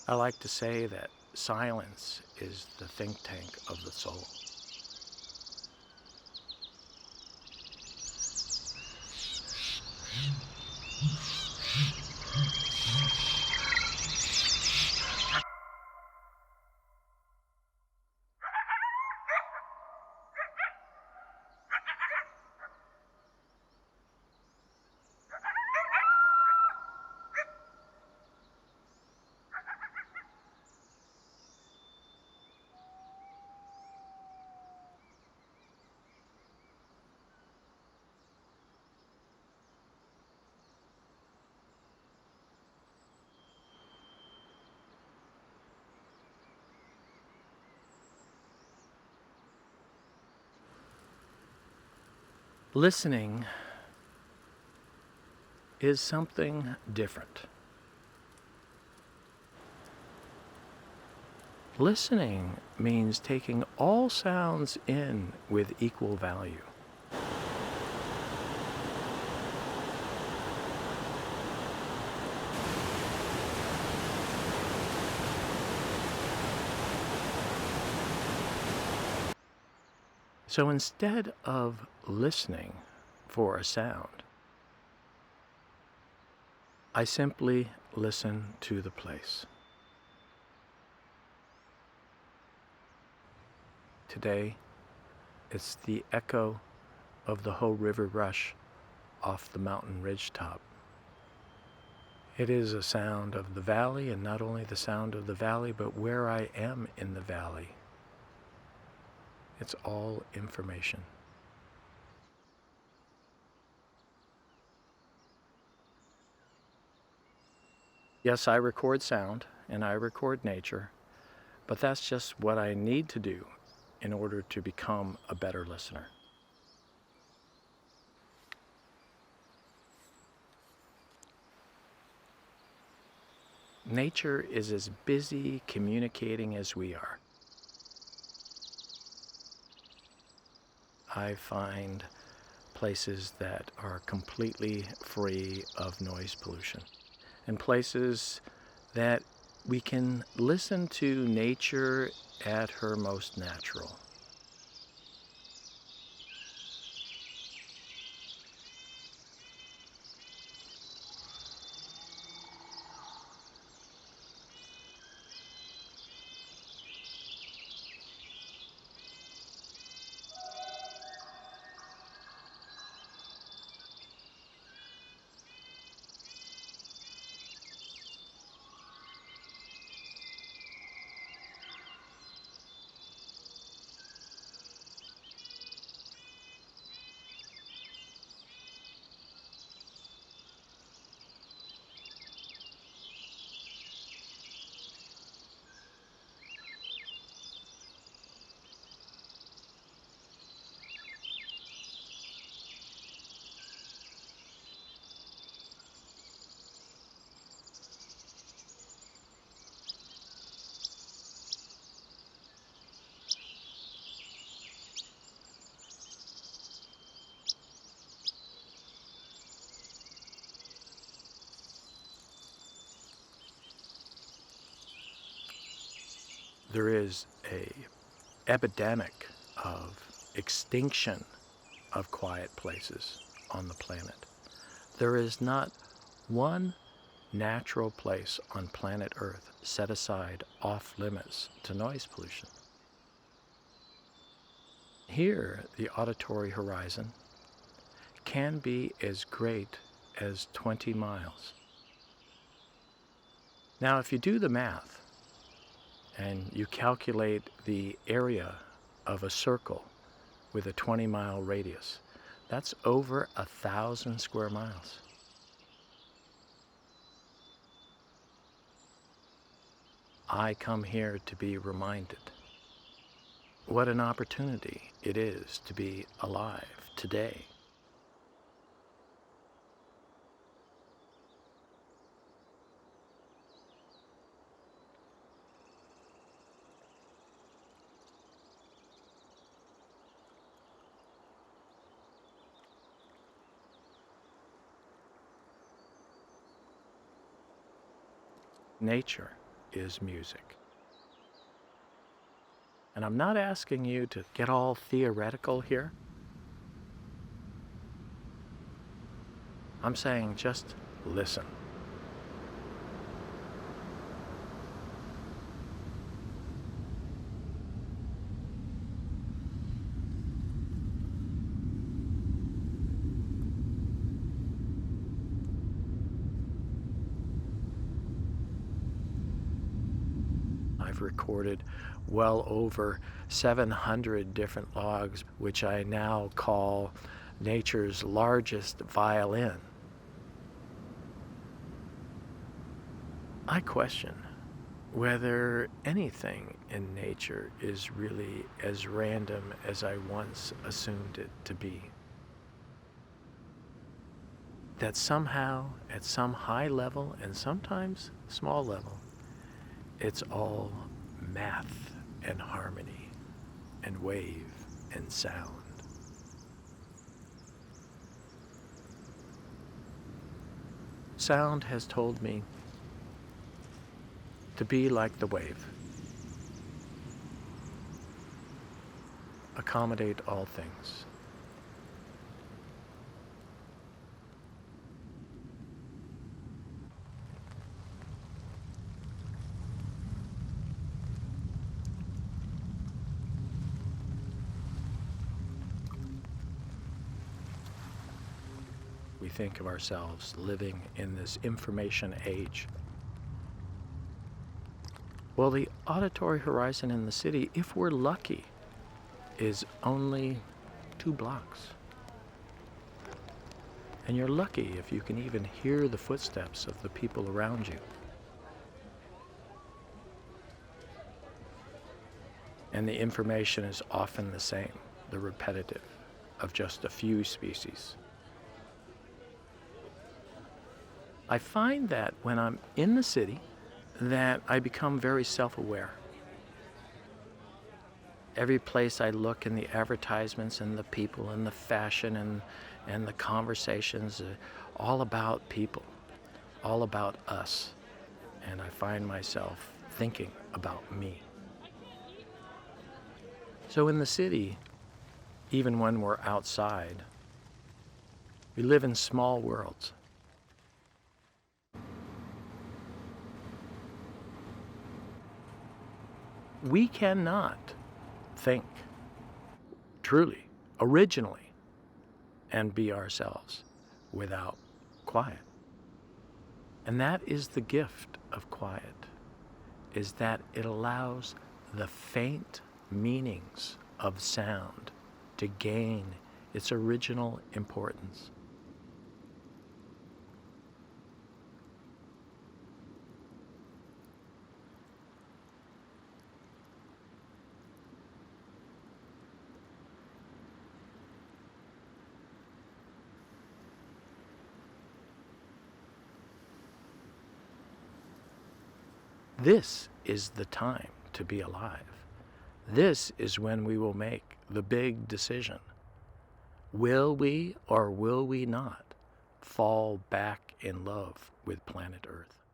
I like to say that silence is the think tank of the soul. Listening is something different. Listening means taking all sounds in with equal value. So instead of listening for a sound, I simply listen to the place. Today, it's the echo of the Hoh River rush off the mountain ridgetop. It is a sound of the valley, and not only the sound of the valley, but where I am in the valley. It's all information. Yes, I record sound and I record nature, but that's just what I need to do in order to become a better listener. Nature is as busy communicating as we are. I find places that are completely free of noise pollution, and places that we can listen to nature at her most natural. There is an epidemic of extinction of quiet places on the planet. There is not one natural place on planet Earth set aside off limits to noise pollution. Here, the auditory horizon can be as great as 20 miles. Now, if you do the math and you calculate the area of a circle with a 20-mile radius, that's over 1,000 square miles. I come here to be reminded what an opportunity it is to be alive today. Nature is music. And I'm not asking you to get all theoretical here. I'm saying just listen. I've recorded well over 700 different logs, which I now call nature's largest violin. I question whether anything in nature is really as random as I once assumed it to be. That somehow, at some high level and sometimes small level, it's all math and harmony and wave and sound. Sound has told me to be like the wave. Accommodate all things. We think of ourselves living in this information age. Well, the auditory horizon in the city, if we're lucky, is only 2 blocks. And you're lucky if you can even hear the footsteps of the people around you. And the information is often the same, the repetitive, of just a few species. I find that when I'm in the city, that I become very self-aware. Every place I look in the advertisements and the people and the fashion and the conversations, all about people, all about us. And I find myself thinking about me. So in the city, even when we're outside, we live in small worlds. We cannot think truly, originally, and be ourselves without quiet. And that is the gift of quiet, is that it allows the faint meanings of sound to gain its original importance. This is the time to be alive. This is when we will make the big decision. Will we or will we not fall back in love with planet Earth?